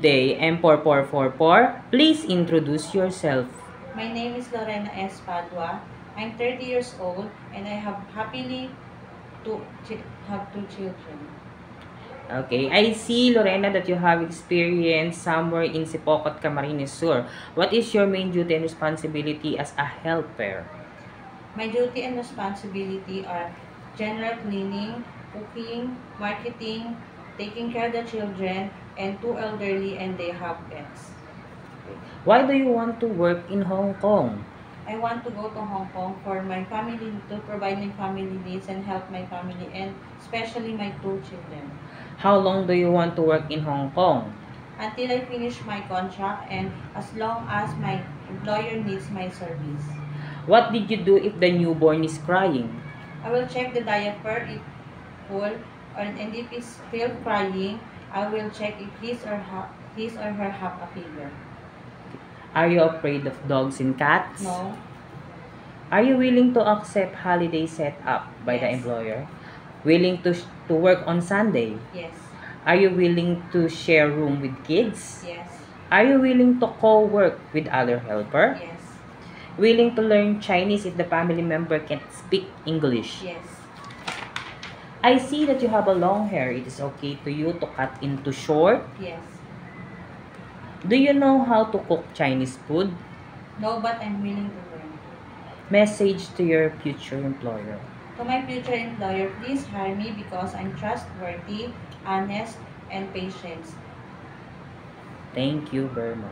Good day, M4444. Please introduce yourself. My name is Lorena S. Padua. I'm 30 years old and I have happily have two children. Okay, I see, Lorena, that you have experience somewhere in Sipocot, Camarines Sur. What is your main duty and responsibility as a helper? My duty and responsibility are general cleaning, cooking, marketing, taking care of the children, and two elderly and they have pets. Why do you want to work in Hong Kong? I want to go to Hong Kong for my family, to provide my family needs and help my family and especially my two children. How long do you want to work in Hong Kong? Until I finish my contract and as long as my employer needs my service. What did you do if the newborn is crying? I will check the diaper if full and if he's still crying, I will check if his or her have a fever. Are you afraid of dogs and cats? No. Are you willing to accept holiday set up by the Yes. employer? Willing to work on Sunday? Yes. Are you willing to share room with kids? Yes. Are you willing to co-work with other helper? Yes. Willing to learn Chinese if the family member can speak English? Yes. I see that you have a long hair. It is okay to you to cut into short? Yes. Do you know how to cook Chinese food? No, but I'm willing to learn. Message to your future employer. To my future employer, please hire me because I'm trustworthy, honest, and patient. Thank you very much.